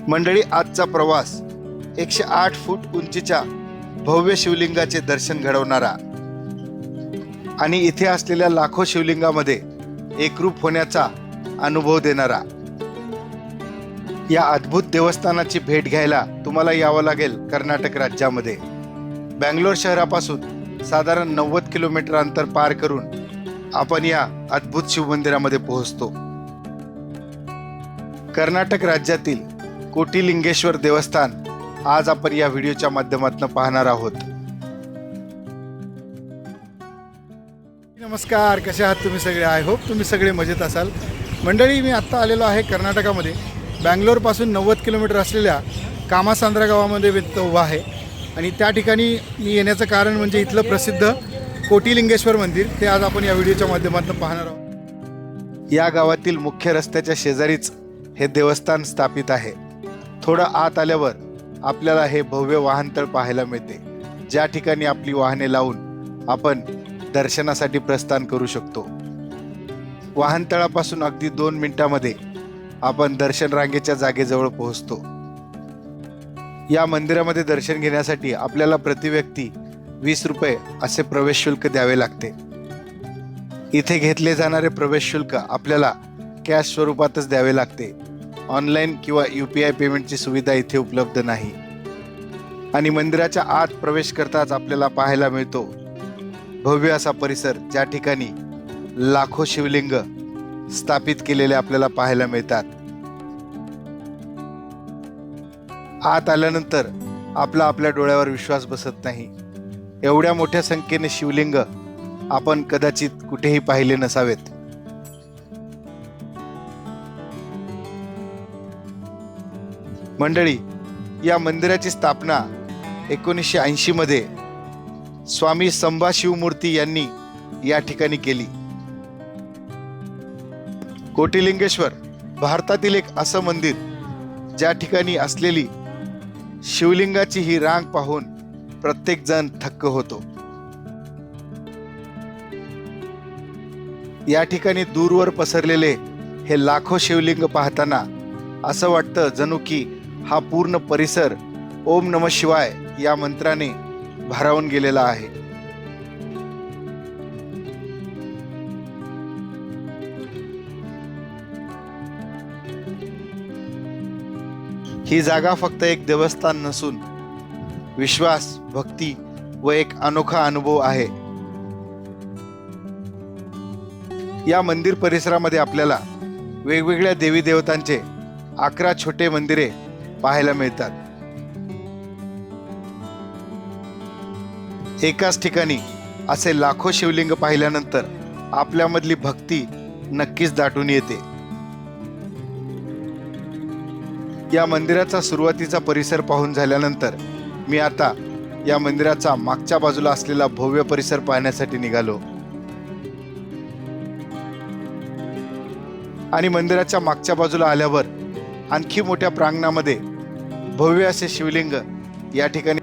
मंडळी, आजचा प्रवास 108 फूट उंचीच्या भव्य शिवलिंगाचे दर्शन घडवणारा आणि इथे असलेल्या लाखो शिवलिंगामध्ये एकरूप होण्याचा अनुभव देणारा या अद्भुत देवस्थानाची भेट घ्यायला तुम्हाला यावं लागेल कर्नाटक राज्यामध्ये। बँगलोर शहरापासून साधारण 90 किलोमीटर अंतर पार करून आपण या अद्भुत शिवमंदिरामध्ये पोहोचतो। कर्नाटक राज्यातील कोटिलिंगेश्वर देवस्थान आज आपण या व्हिडिओच्या माध्यमातून पाहणार आहोत। नमस्कार, कसे आहात तुम्ही सगळे? आय होप तुम्ही सगळे मजेत असाल। मंडळी, मी आत्ता आलेलो आहे कर्नाटकामध्ये। बँगलोरपासून 90 किलोमीटर असलेल्या कामासांद्रा गावामध्ये उभा आहे आणि त्या ठिकाणी मी येण्याचं कारण म्हणजे इथलं प्रसिद्ध कोटिलिंगेश्वर मंदिर, ते आज आपण या व्हिडिओच्या माध्यमातून पाहणार आहोत। या गावातील मुख्य रस्त्याच्या शेजारीच हे देवस्थान स्थापित आहे। थोडं आत आल्यावर आपल्याला हे भव्य वाहनतळ पाहायला मिळते, ज्या ठिकाणी आपली वाहने लावून आपण दर्शनासाठी प्रस्थान करू शकतो। वाहनतळापासून अगदी 2 मिनिटांमध्ये आपण दर्शन रांगेच्या जागेजवळ पोहोचतो। या मंदिरामध्ये दर्शन घेण्यासाठी आपल्याला प्रति व्यक्ती 20 रुपये असे प्रवेश शुल्क द्यावे लागते। इथे घेतले जाणारे प्रवेश शुल्क आपल्याला कॅश स्वरूपातच द्यावे लागते। ऑनलाईन किंवा UPI पेमेंटची सुविधा इथे उपलब्ध नाही। आणि मंदिराच्या आत प्रवेश करताच आपल्याला पाहायला मिळतो भव्य असा परिसर, ज्या ठिकाणी लाखो शिवलिंग स्थापित केलेले आपल्याला पाहायला मिळतात। आत आल्यानंतर आपल्या डोळ्यावर विश्वास बसत नाही। एवढ्या मोठ्या संख्येने शिवलिंग आपण कदाचित कुठेही पाहिले नसावेत। मंडळी, या मंदिराची स्थापना 1980 मध्ये स्वामी संबा शिवमूर्ती यांनी या ठिकाणी केली। कोटिलिंगेश्वर भारतातील एक असं मंदिर ज्या ठिकाणी असलेली शिवलिंगाची ही रांग पाहून प्रत्येक जण थक्क होतो। या ठिकाणी दूरवर पसरलेले हे लाखो शिवलिंग पाहताना असं वाटतं जणू की हा पूर्ण परिसर ओम नमः शिवाय या मंत्राने भारावून गेलेला आहे। ही जागा फक्त एक देवस्थान नसून विश्वास, भक्ती व एक अनोखा अनुभव आहे। या मंदिर परिसरामध्ये आपल्याला वेगवेगळ्या देवी देवतांचे 11 छोटे मंदिरे पाहायला मिळतात। एकाच ठिकाणी असे लाखो शिवलिंग पाहिल्यानंतर आपल्यामधली भक्ती नक्कीच दाटून येते। या मंदिराचा सुरुवातीचा परिसर पाहून झाल्यानंतर मी आता या मंदिराचा मागच्या बाजूला असलेला भव्य परिसर पाहण्यासाठी निघालो। आणि मंदिराच्या मागच्या बाजूला आल्यावर आणखी मोठ्या प्रांगणामध्ये भव्य असे शिवलिंग या ठिकाणी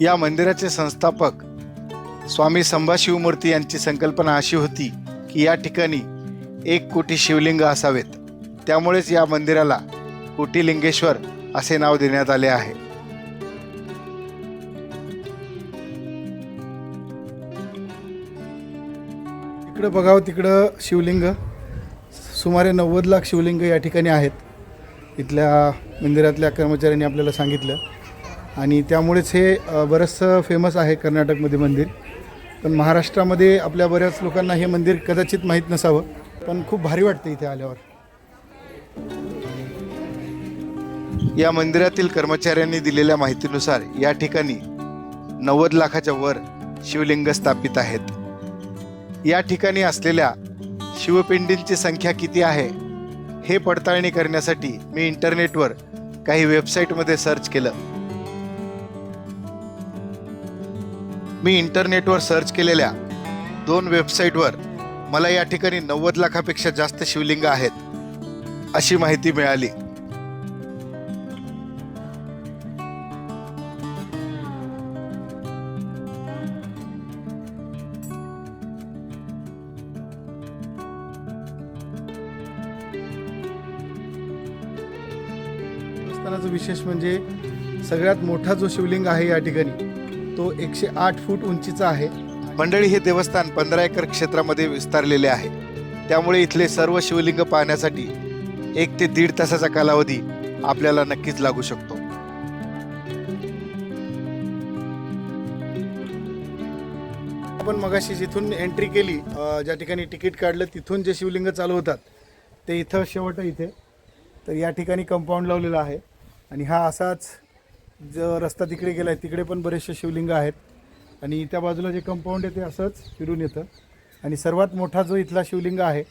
या मंदिराचे संस्थापक स्वामी संबा शिवमूर्ती यांची संकल्पना अशी होती की या ठिकाणी 1 कोटी शिवलिंग असावेत। त्यामुळेच या मंदिराला कोटिलिंगेश्वर असे नाव देण्यात आले आहे। इकडे बघावं, तिकडं शिवलिंग सुमारे 90 लाख शिवलिंग या ठिकाणी आहेत, इथल्या मंदिरातल्या कर्मचाऱ्यांनी आपल्याला सांगितलं। आणि त्यामुळेच हे बरंचसं फेमस आहे कर्नाटकमध्ये मंदिर। पण महाराष्ट्रामध्ये आपल्या बऱ्याच लोकांना हे मंदिर कदाचित माहीत नसावं, पण खूप भारी वाटतं इथे आल्यावर। या मंदिरातील कर्मचाऱ्यांनी दिलेल्या माहितीनुसार या ठिकाणी 90 लाखाच्या वर शिवलिंग स्थापित आहेत। या ठिकाणी असलेल्या शिवपिंडींची संख्या किती आहे हे पडताळणी करण्यासाठी मी इंटरनेटवर काही वेबसाईटमध्ये सर्च केलं। मी इंटरनेटवर सर्च केलेल्या 2 वेबसाईटवर मला या ठिकाणी 90 लाखापेक्षा जास्त शिवलिंग आहेत अशी माहिती मिळाली। देवस्थानाचं विशेष म्हणजे सगळ्यात मोठा जो शिवलिंग आहे या ठिकाणी तो 108 फूट उंचीचा आहे. मंडळी, हे देवस्थान 15 एकर क्षेत्रामध्ये विस्तारलेले आहे. त्यामुळे इथले सर्व शिवलिंग पाहण्यासाठी 1 ते 1.5 तासाचा कालावधी आपल्याला नक्कीच लागू शकतो. आपण मगाशी जिथून एंट्री केली, ज्या ठिकाणी तिकीट काढलं तिथून जे शिवलिंग चालू होतात ते इथं शेवट इथे. तर या ठिकाणी कंपाऊंड लावलेलं आहे आणि हा असाच जो रस्ता तिकडे गेला आहे तिकडे पण बरेचसे शिवलिंग आहेत आणि त्या बाजूला जे कंपाऊंड आहे ते असंच फिरून येतं. आणि सर्वात मोठा जो इथला शिवलिंग आहे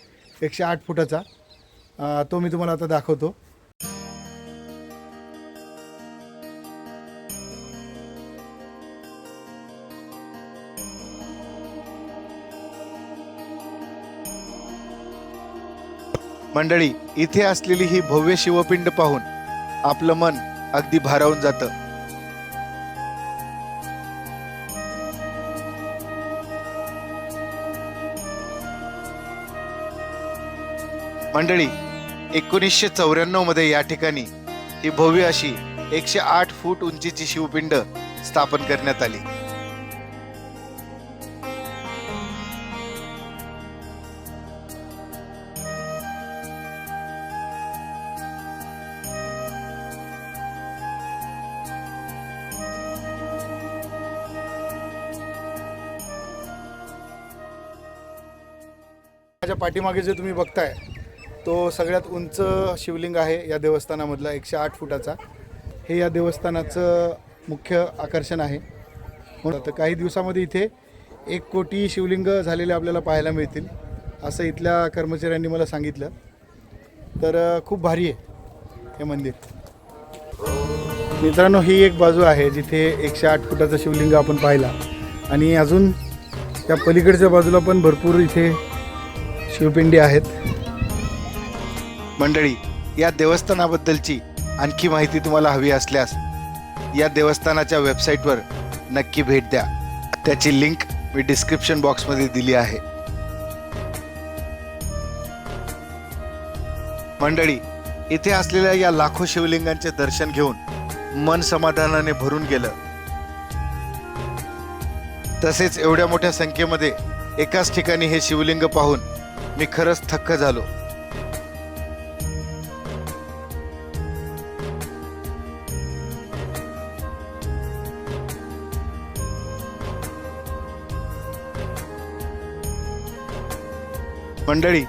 108 फुटाचा, तो मी तुम्हाला आता दाखवतो. मंडळी, इथे असलेली ही भव्य शिवपिंड पाहून आपलं मन अगदी भारावून जातं. मंडळी, 1994 मध्ये या ठिकाणी ही भव्य अशी 108 फूट उंचीची शिवपिंड स्थापन करण्यात आली. माझ्या पाठीमागे जे तुम्ही बघताय तो सगळ्यात उंच शिवलिंग आहे या देवस्थानामधला, 108 फुटाचा. हे या देवस्थानाचं मुख्य आकर्षण आहे. तर काही दिवसामध्ये इथे 1 कोटी शिवलिंग झालेले आपल्याला पाहायला मिळतील असं इथल्या कर्मचाऱ्यांनी मला सांगितलं. तर खूप भारी आहे हे मंदिर. मित्रांनो, ही एक बाजू आहे जिथे 108 फुटाचं शिवलिंग आपण पाहिला आणि अजून त्या पलीकडच्या बाजूला पण भरपूर इथे शिवपिंडी आहेत. मंडळी, या देवस्थानाबद्दलची आणखी माहिती तुम्हाला हवी असल्यास या देवस्थानाच्या वेबसाईटवर नक्की भेट द्या. त्याची लिंक मी डिस्क्रिप्शन बॉक्समध्ये दिली आहे. मंडळी, इथे असलेल्या या लाखो शिवलिंगांचे दर्शन घेऊन मन समाधानाने भरून गेलं. तसेच एवढ्या मोठ्या संख्येमध्ये एकाच ठिकाणी हे शिवलिंग पाहून मी खरंच थक्क झालो. मंडळी,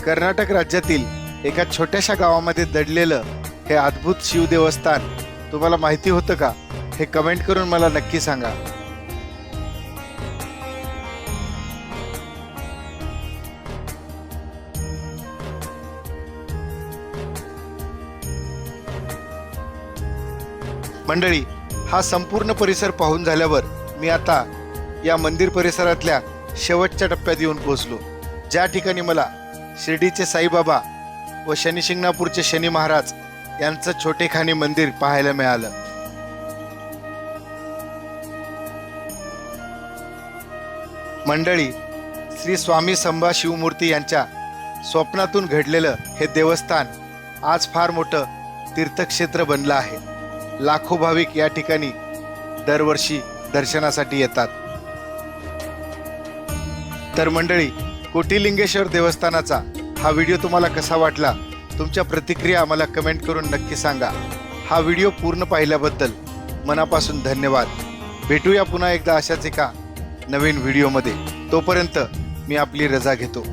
कर्नाटक राज्यातील एका छोट्याशा गावामध्ये दडलेलं हे अद्भुत शिवदेवस्थान तुम्हाला माहिती होतं का? हे कमेंट करून मला नक्की सांगा. मंडळी, हा संपूर्ण परिसर पाहून झाल्यावर मी आता या मंदिर परिसरातल्या शेवटच्या टप्प्यात येऊन पोहोचलो, ज्या ठिकाणी मला शिर्डीचे साईबाबा व शनिशिंगणापूरचे शनी महाराज यांचं छोटेखानी मंदिर पाहायला मिळालं. मंडळी, श्री स्वामी संभा शिवमूर्ती यांच्या स्वप्नातून घडलेलं हे देवस्थान आज फार मोठं तीर्थक्षेत्र बनलं आहे. लाखो भाविक या ठिकाणी दरवर्षी दर्शनासाठी येतात. तर मंडळी, कोटिलिंगेश्वर देवस्थानाचा हा व्हिडिओ तुम्हाला कसा वाटला? तुमच्या प्रतिक्रिया आम्हाला कमेंट करून नक्की सांगा. हा व्हिडिओ पूर्ण पाहिल्याबद्दल मनापासून धन्यवाद. भेटूया पुन्हा एकदा अशाच एका नवीन व्हिडिओमध्ये. तोपर्यंत मी आपली रजा घेतो.